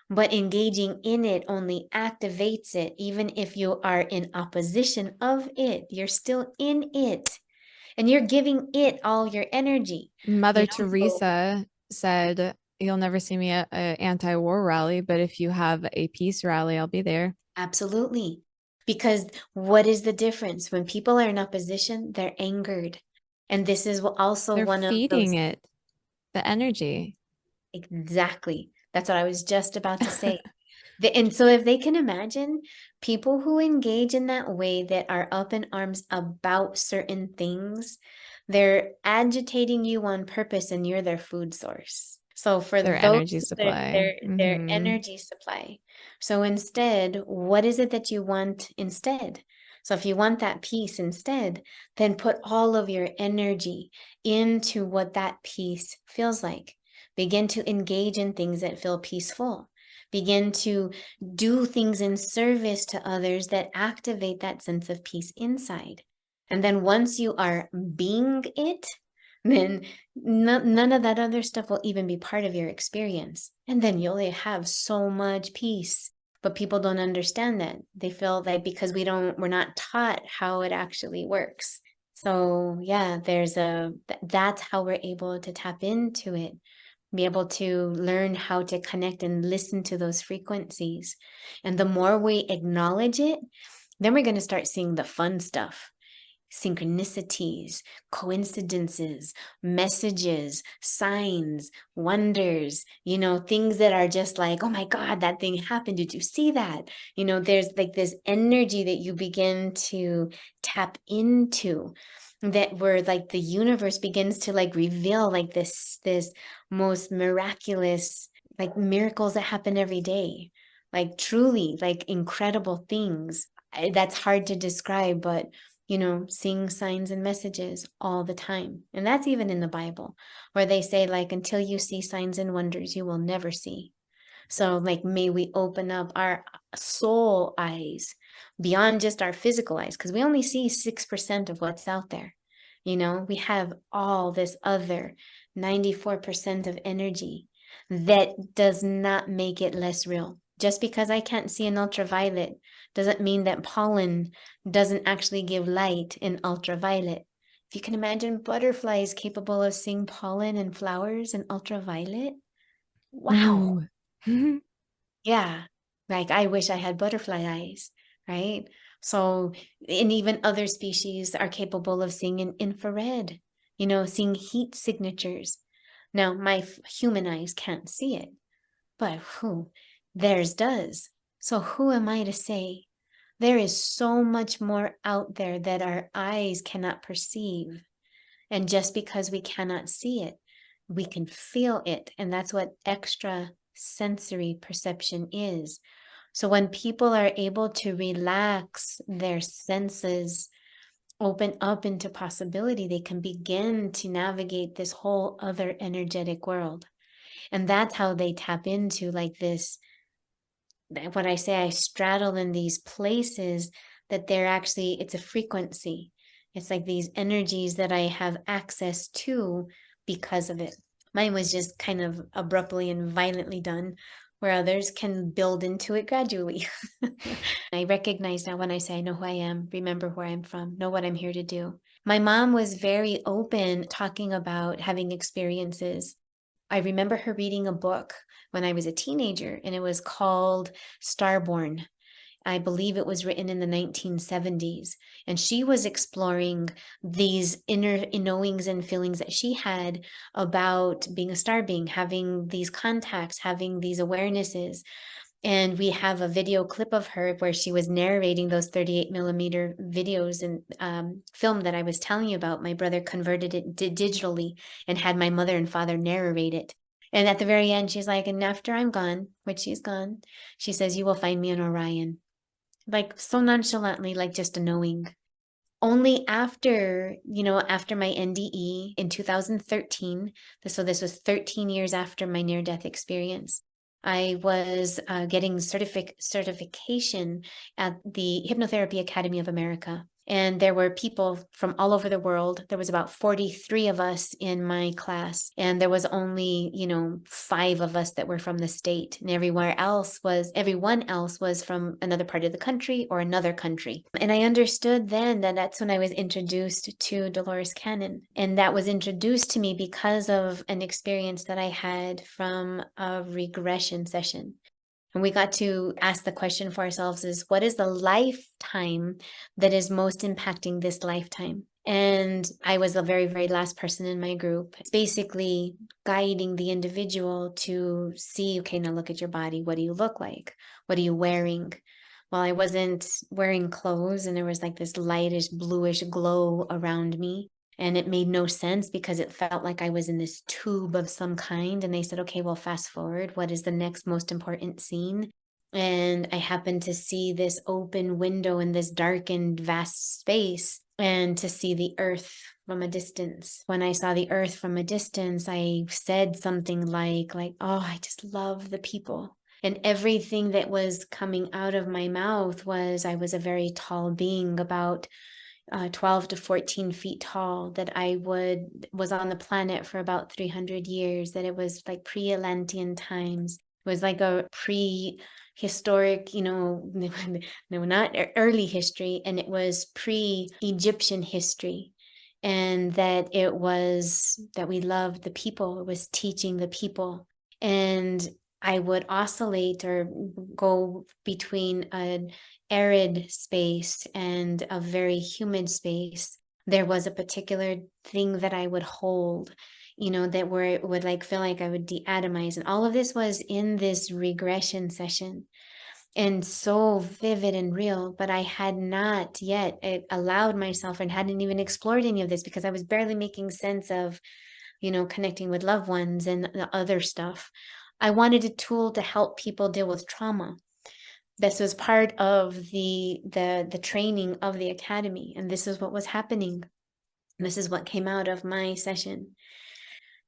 But engaging in it only activates it. Even if you are in opposition of it, you're still in it and you're giving it all your energy. Mother So Teresa said, "You'll never see me at an anti-war rally, but if you have a peace rally, I'll be there." absolutely. Because what is the difference? When people are in opposition, they're angered. And this is also They're one of feeding those. it the energy. Exactly. That's what I was just about to say. And so if they can imagine people who engage in that way, that are up in arms about certain things, they're agitating you on purpose and you're their food source. So for Their those, energy their supply. their energy supply. So instead, what is it that you want instead? So if you want that peace instead, then put all of your energy into what that peace feels like. Begin to engage in things that feel peaceful. Begin to do things in service to others that activate that sense of peace inside. And then once you are being it, then none of that other stuff will even be part of your experience. And then you'll have so much peace. But people don't understand that. They feel like because we're not taught how it actually works. So yeah, that's how we're able to tap into it, be able to learn how to connect and listen to those frequencies. And the more we acknowledge it, then we're going to start seeing the fun stuff: synchronicities, coincidences, messages, signs, wonders, things that are just like, oh my God, that thing happened. Did you see that? There's like this energy that you begin to tap into, that where like the universe begins to like reveal like this most miraculous, like miracles that happen every day, like truly like incredible things. That's hard to describe, but seeing signs and messages all the time. And that's even in the Bible, where they say, like, until you see signs and wonders, you will never see. So, like, may we open up our soul eyes beyond just our physical eyes, because we only see 6% of what's out there. We have all this other 94% of energy that does not make it less real. Just because I can't see an ultraviolet doesn't mean that pollen doesn't actually give light in ultraviolet. If you can imagine butterflies capable of seeing pollen and flowers in ultraviolet, wow. Ooh. Yeah. Like I wish I had butterfly eyes, right? So, and even other species are capable of seeing in infrared, seeing heat signatures. Now, my human eyes can't see it, but theirs does. So who am I to say? There is so much more out there that our eyes cannot perceive. And just because we cannot see it, we can feel it. And that's what extra sensory perception is. So when people are able to relax their senses, open up into possibility, they can begin to navigate this whole other energetic world. And that's how they tap into like this. When I say I straddle in these places, that they're actually, it's a frequency. It's like these energies that I have access to because of it. Mine was just kind of abruptly and violently done, where others can build into it gradually. I recognize now when I say I know who I am, remember where I'm from, know what I'm here to do. My mom was very open talking about having experiences. I remember her reading a book when I was a teenager, and it was called Starborn. I believe it was written in the 1970s. And she was exploring these inner knowings and feelings that she had about being a star being, having these contacts, having these awarenesses. And we have a video clip of her where she was narrating those 38 millimeter videos and film that I was telling you about. My brother converted it digitally and had my mother and father narrate it. And at the very end, she's like, and after I'm gone, which she's gone, she says, you will find me in Orion. Like so nonchalantly, like just a knowing. Only after my NDE in 2013, so this was 13 years after my near-death experience, I was getting certification at the Hypnotherapy Academy of America. And there were people from all over the world. There was about 43 of us in my class. And there was only, 5 of us that were from the state. And everyone else was from another part of the country or another country. And I understood then that that's when I was introduced to Dolores Cannon. And that was introduced to me because of an experience that I had from a regression session. And we got to ask the question for ourselves is, what is the lifetime that is most impacting this lifetime? And I was the very, very last person in my group. It's basically guiding the individual to see, okay, now look at your body. What do you look like? What are you wearing? Well, I wasn't wearing clothes and there was like this lightish, bluish glow around me. And it made no sense because it felt like I was in this tube of some kind. And they said, okay, well, fast forward. What is the next most important scene? And I happened to see this open window in this darkened, vast space and to see the earth from a distance. When I saw the earth from a distance, I said something like, oh, I just love the people. And everything that was coming out of my mouth was, I was a very tall being, about 12 to 14 feet tall, that was on the planet for about 300 years, that it was like pre-Atlantean times. It was like a prehistoric, no, not early history, and it was pre-Egyptian history. And that it was that we loved the people, it was teaching the people. And I would oscillate or go between an arid space and a very humid space. There was a particular thing that I would hold, that where it would like feel like I would deatomize. And all of this was in this regression session and so vivid and real, but I had not yet allowed myself and hadn't even explored any of this because I was barely making sense of, connecting with loved ones and the other stuff. I wanted a tool to help people deal with trauma. This was part of the training of the academy, and this is what was happening. This is what came out of my session.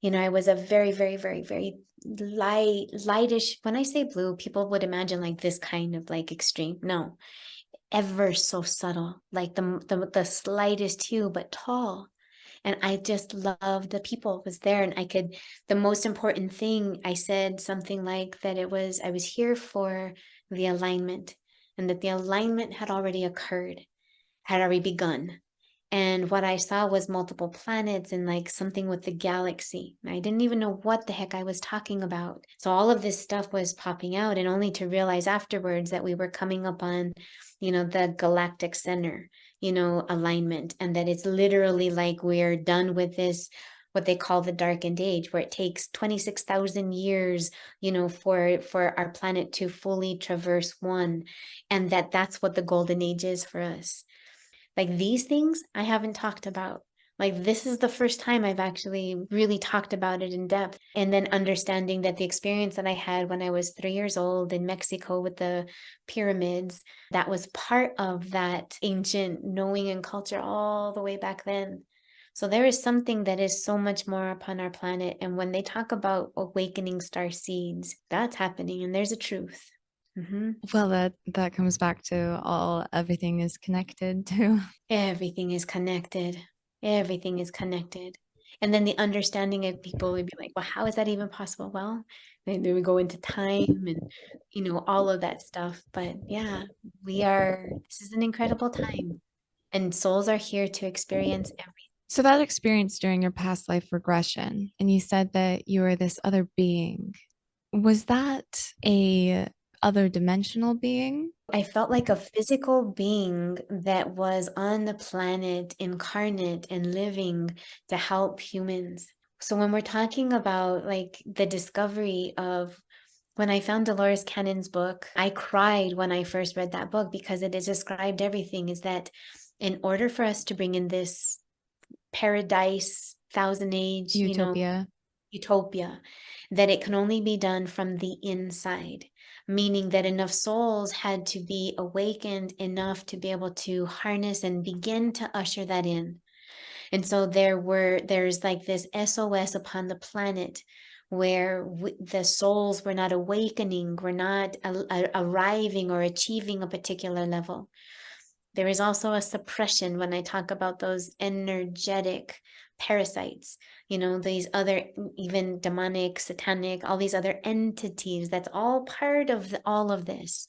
I was a very, very, very, very lightish. When I say blue, people would imagine like this kind of like extreme. No, ever so subtle, like the slightest hue, but tall. And I just loved the people was there. And the most important thing, I said something like that I was here for the alignment, and that the alignment had already occurred, had already begun. And what I saw was multiple planets and like something with the galaxy. I didn't even know what the heck I was talking about. So all of this stuff was popping out, and only to realize afterwards that we were coming up on, the galactic center, alignment, and that it's literally like we're done with this, what they call the darkened age, where it takes 26,000 years, for our planet to fully traverse one. And that's what the golden age is for us. Like these things I haven't talked about. Like this is the first time I've actually really talked about it in depth. And then understanding that the experience that I had when I was 3 years old in Mexico with the pyramids, that was part of that ancient knowing and culture all the way back then. So there is something that is so much more upon our planet. And when they talk about awakening star seeds, that's happening, and there's a truth. Mm-hmm. Well, that comes back to everything is connected to. Everything is connected. Everything is connected. And then the understanding of people would be like, well, how is that even possible? Well, then we go into time and, all of that stuff. But yeah, this is an incredible time. And souls are here to experience everything. So that experience during your past life regression, and you said that you were this other being. Was that a other dimensional being? I felt like a physical being that was on the planet, incarnate and living to help humans. So when we're talking about like the discovery of, when I found Dolores Cannon's book, I cried when I first read that book because it has described everything. Is that in order for us to bring in this paradise, thousand age, utopia, that it can only be done from the inside, meaning that enough souls had to be awakened enough to be able to harness and begin to usher that in. And so there's like this SOS upon the planet where the souls were not awakening, were not arriving or achieving a particular level. There is also a suppression when I talk about those energetic parasites, these other, even demonic, satanic, all these other entities. That's all part of all of this.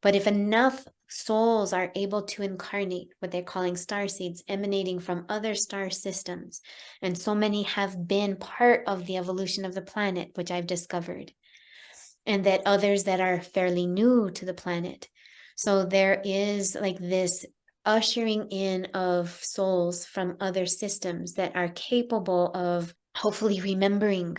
But if enough souls are able to incarnate what they're calling star seeds emanating from other star systems, and so many have been part of the evolution of the planet, which I've discovered, and that others that are fairly new to the planet. So there is like this ushering in of souls from other systems that are capable of hopefully remembering,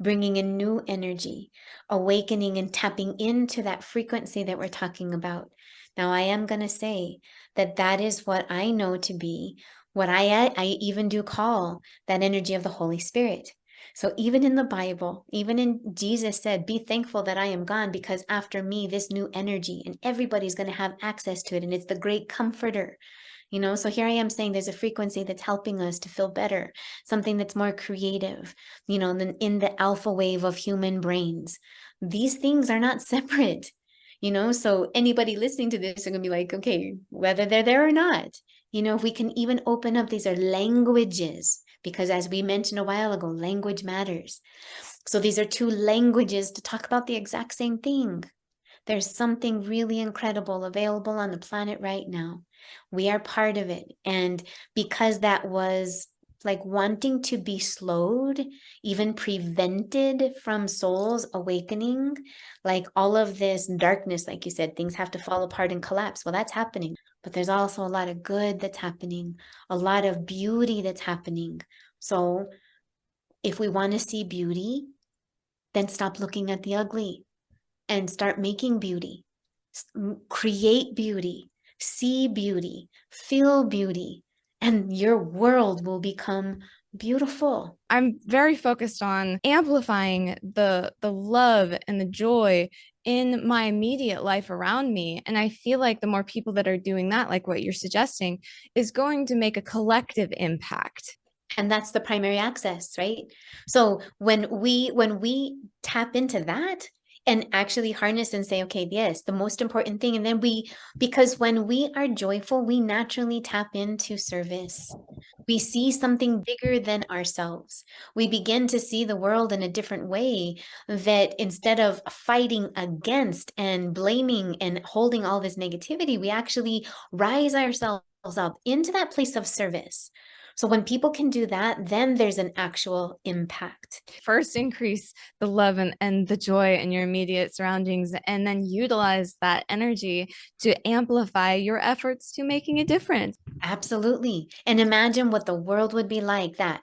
bringing in new energy, awakening and tapping into that frequency that we're talking about. Now, I am going to say that that is what I know to be what I even do call that energy of the Holy Spirit. So even in the Bible, even in Jesus said, be thankful that I am gone, because after me, this new energy and everybody's going to have access to it. And it's the great comforter. So here I am saying there's a frequency that's helping us to feel better, something that's more creative, than in the alpha wave of human brains. These things are not separate, so anybody listening to this are going to be like, okay, whether they're there or not, if we can even open up, these are languages, because as we mentioned a while ago, language matters. So these are two languages to talk about the exact same thing. There's something really incredible available on the planet right now. We are part of it. And because that was like wanting to be slowed, even prevented from souls awakening, like all of this darkness, like you said, things have to fall apart and collapse. Well, that's happening. But there's also a lot of good that's happening, a lot of beauty that's happening. So if we want to see beauty, then stop looking at the ugly and start making beauty, create beauty, see beauty, feel beauty, and your world will become beautiful. I'm very focused on amplifying the love and the joy in my immediate life around me. And I feel like the more people that are doing that, like what you're suggesting, is going to make a collective impact. And that's the primary access, right? So when we tap into that and actually harness and say, okay, yes, the most important thing, and then because when we are joyful, we naturally tap into service. We see something bigger than ourselves. We begin to see the world in a different way, that instead of fighting against and blaming and holding all this negativity, we actually rise ourselves up into that place of service. So when people can do that, then there's an actual impact. First, increase the love and the joy in your immediate surroundings, and then utilize that energy to amplify your efforts to making a difference. Absolutely. And imagine what the world would be like that.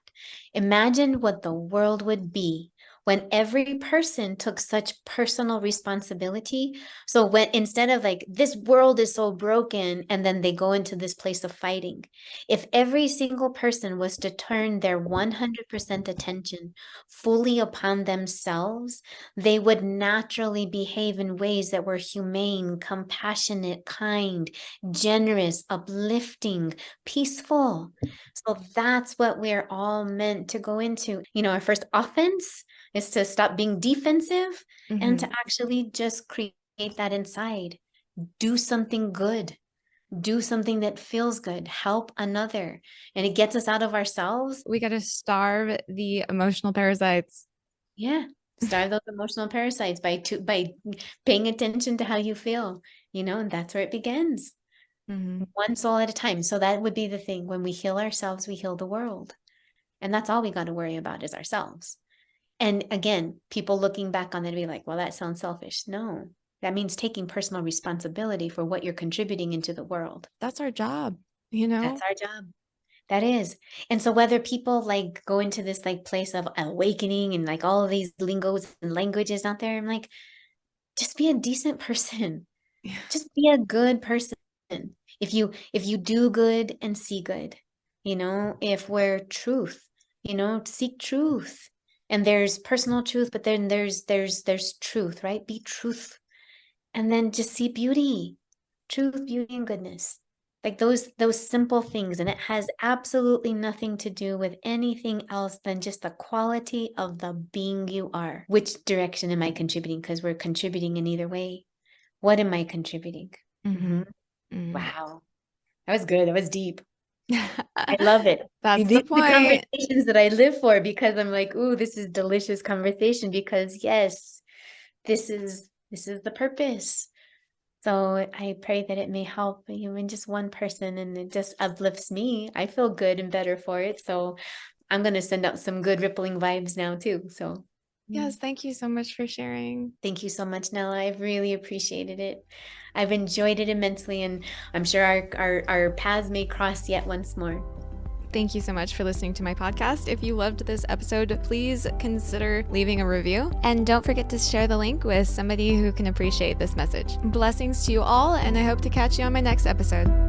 Imagine what the world would be when every person took such personal responsibility. So when instead of like, this world is so broken, and then they go into this place of fighting, if every single person was to turn their 100% attention fully upon themselves, they would naturally behave in ways that were humane, compassionate, kind, generous, uplifting, peaceful. So that's what we're all meant to go into. Our first offense is to stop being defensive and to actually just create that inside. Do something good. Do something that feels good. Help another. And it gets us out of ourselves. We got to starve the emotional parasites. Yeah. Starve those emotional parasites by paying attention to how you feel, and that's where it begins. One soul at a time. So that would be the thing. When we heal ourselves, we heal the world. And that's all we got to worry about is ourselves. And again, people looking back on it be like, well, that sounds selfish. No, that means taking personal responsibility for what you're contributing into the world. That's our job, That's our job. That is. And so whether people like go into this like place of awakening and like all of these lingos and languages out there, I'm like, just be a decent person. Yeah. Just be a good person. If you do good and see good, if we're truth, seek truth. And there's personal truth, but then there's truth, right? Be truth. And then just see beauty, truth, beauty, and goodness. Like those simple things. And it has absolutely nothing to do with anything else than just the quality of the being you are. Which direction am I contributing? Because we're contributing in either way. What am I contributing? Mm-hmm. Mm-hmm. Wow. That was good. That was deep. I love it. That's These the are the point. conversations that I live for, because I'm like, ooh, this is delicious conversation, because yes, this is the purpose. So I pray that it may help even just one person, and it just uplifts me. I feel good and better for it. So I'm going to send out some good rippling vibes now too. So Yes, thank you so much for sharing. thank you so much, Nella. I've really appreciated it. I've enjoyed it immensely, and I'm sure our paths may cross yet once more. Thank you so much for listening to my podcast. If you loved this episode, please consider leaving a review. And don't forget to share the link with somebody who can appreciate this message. Blessings to you all, and I hope to catch you on my next episode.